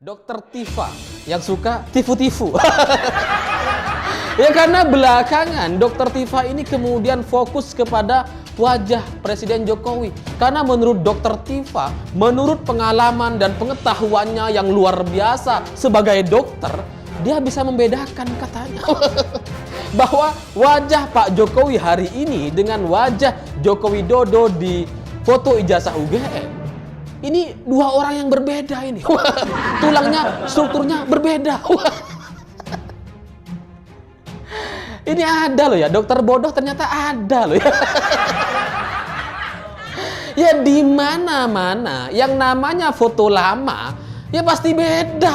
Dokter Tifa yang suka tifu-tifu. Ya karena belakangan Dokter Tifa ini kemudian fokus kepada wajah Presiden Jokowi. Karena menurut Dokter Tifa, menurut pengalaman dan pengetahuannya yang luar biasa sebagai dokter, dia bisa membedakan katanya bahwa wajah Pak Jokowi hari ini dengan wajah Joko Widodo di foto ijazah UGM. Ini dua orang yang berbeda ini. Tulangnya, strukturnya berbeda. Ini ada loh ya, dokter bodoh ternyata ada loh ya. Ya di mana-mana yang namanya foto lama ya pasti beda.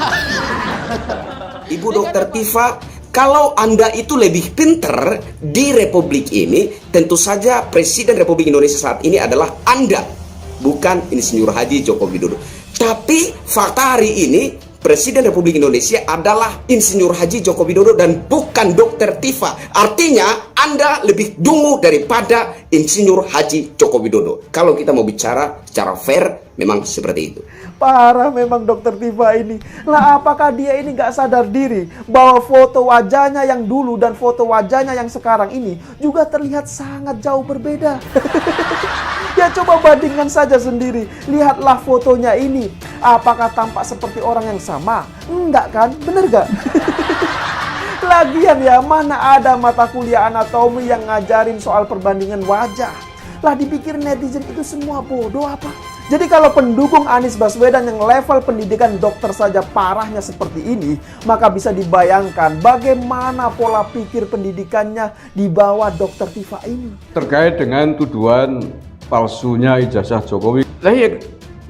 Ibu Dokter Tifa, kalau Anda itu lebih pinter di Republik ini, tentu saja Presiden Republik Indonesia saat ini adalah Anda, bukan Insinyur Haji Joko Widodo. Tapi fakta hari ini Presiden Republik Indonesia adalah Insinyur Haji Joko Widodo dan bukan Dokter Tifa. Artinya Anda lebih dungu daripada Insinyur Haji Joko Widodo. Kalau kita mau bicara secara fair, memang seperti itu. Parah memang Dokter Tifa ini. Lah apakah dia ini gak sadar diri bahwa foto wajahnya yang dulu dan foto wajahnya yang sekarang ini juga terlihat sangat jauh berbeda. Ya coba bandingkan saja sendiri. Lihatlah fotonya ini. Apakah tampak seperti orang yang sama? Enggak kan? Bener gak? Lagian ya, mana ada mata kuliah anatomi yang ngajarin soal perbandingan wajah? Lah dipikir netizen itu semua bodoh apa? Jadi kalau pendukung Anies Baswedan yang level pendidikan dokter saja parahnya seperti ini, maka bisa dibayangkan bagaimana pola pikir pendidikannya di bawah Dokter Tifa ini. Terkait dengan tuduhan palsunya ijazah Jokowi, lah ya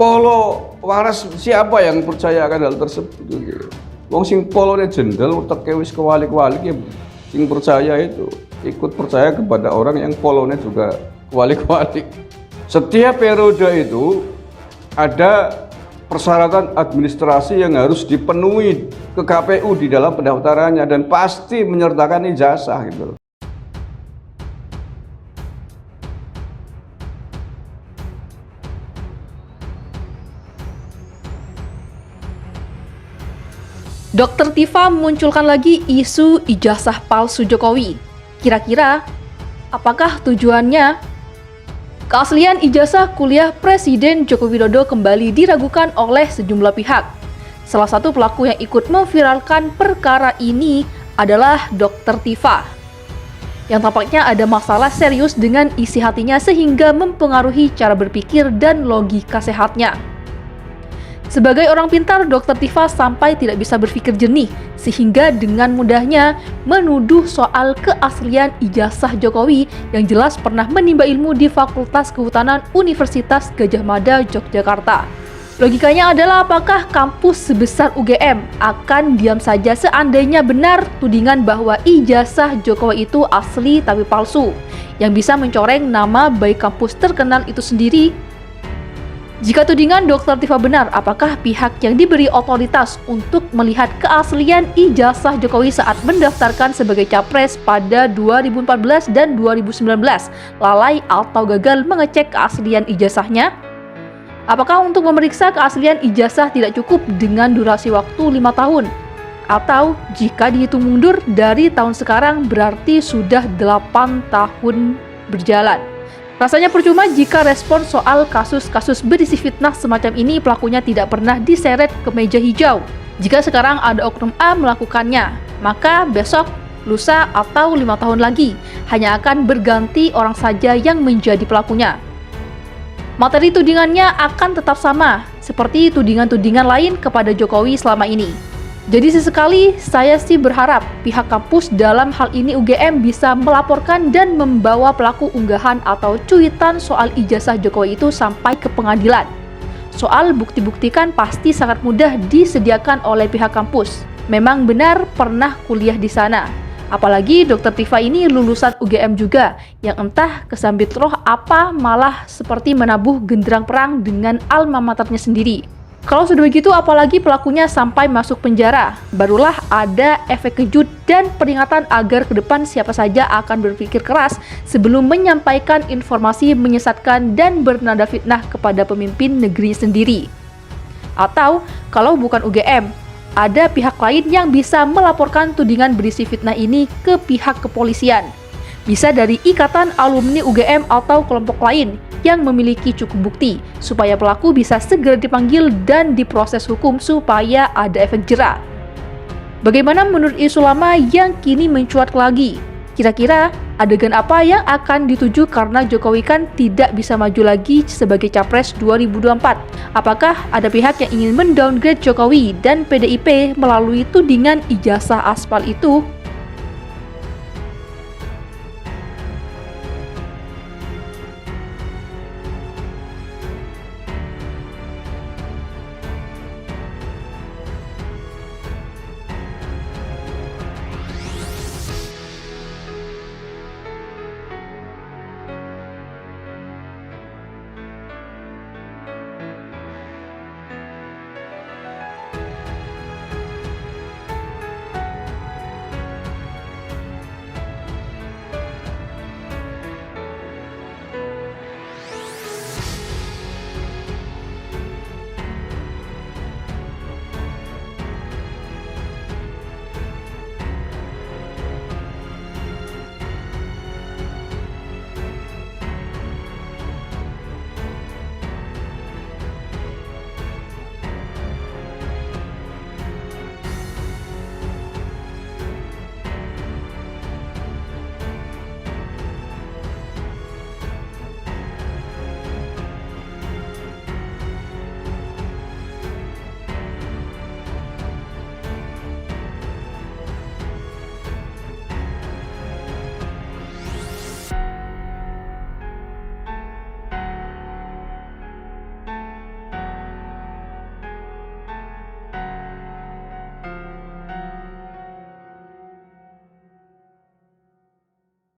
polo waras siapa yang percaya akan hal tersebut? Wong sing polone jendel uteke wis kewalik-walik ya, sing percaya itu ikut percaya kepada orang yang polone juga kewalik-walik. Setiap periode itu ada persyaratan administrasi yang harus dipenuhi ke KPU di dalam pendaftarannya dan pasti menyertakan ijazah gitu. Dokter Tifa memunculkan lagi isu ijazah palsu Jokowi. Kira-kira apakah tujuannya? Keaslian ijazah kuliah Presiden Joko Widodo kembali diragukan oleh sejumlah pihak. Salah satu pelaku yang ikut memviralkan perkara ini adalah Dokter Tifa, yang tampaknya ada masalah serius dengan isi hatinya sehingga mempengaruhi cara berpikir dan logika sehatnya. Sebagai orang pintar, Dokter Tifa sampai tidak bisa berpikir jernih, sehingga dengan mudahnya menuduh soal keaslian ijazah Jokowi yang jelas pernah menimba ilmu di Fakultas Kehutanan Universitas Gadjah Mada, Yogyakarta. Logikanya adalah apakah kampus sebesar UGM akan diam saja seandainya benar tudingan bahwa ijazah Jokowi itu asli tapi palsu, yang bisa mencoreng nama baik kampus terkenal itu sendiri? Jika tudingan Dokter Tifa benar, apakah pihak yang diberi otoritas untuk melihat keaslian ijazah Jokowi saat mendaftarkan sebagai capres pada 2014 dan 2019 lalai atau gagal mengecek keaslian ijazahnya? Apakah untuk memeriksa keaslian ijazah tidak cukup dengan durasi waktu 5 tahun? Atau jika dihitung mundur dari tahun sekarang berarti sudah 8 tahun berjalan? Rasanya percuma jika respon soal kasus-kasus berisi fitnah semacam ini pelakunya tidak pernah diseret ke meja hijau. Jika sekarang ada oknum A melakukannya, maka besok, lusa, atau 5 tahun lagi hanya akan berganti orang saja yang menjadi pelakunya. Materi tudingannya akan tetap sama, seperti tudingan-tudingan lain kepada Jokowi selama ini. Jadi sesekali saya sih berharap pihak kampus dalam hal ini UGM bisa melaporkan dan membawa pelaku unggahan atau cuitan soal ijazah Jokowi itu sampai ke pengadilan. Soal bukti-bukti kan pasti sangat mudah disediakan oleh pihak kampus. Memang benar pernah kuliah di sana. Apalagi Dokter Tifa ini lulusan UGM juga, yang entah kesambit roh apa malah seperti menabuh genderang perang dengan alma maternya sendiri. Kalau sudah begitu, apalagi pelakunya sampai masuk penjara, barulah ada efek kejut dan peringatan agar ke depan siapa saja akan berpikir keras sebelum menyampaikan informasi menyesatkan dan bernada fitnah kepada pemimpin negeri sendiri. Atau kalau bukan UGM, ada pihak lain yang bisa melaporkan tudingan berisi fitnah ini ke pihak kepolisian. Bisa dari ikatan alumni UGM atau kelompok lain yang memiliki cukup bukti supaya pelaku bisa segera dipanggil dan diproses hukum supaya ada efek jera. Bagaimana menurut isu lama yang kini mencuat lagi? Kira-kira adegan apa yang akan dituju karena Jokowi kan tidak bisa maju lagi sebagai Capres 2024? Apakah ada pihak yang ingin mendowngrade Jokowi dan PDIP melalui tudingan ijazah aspal itu?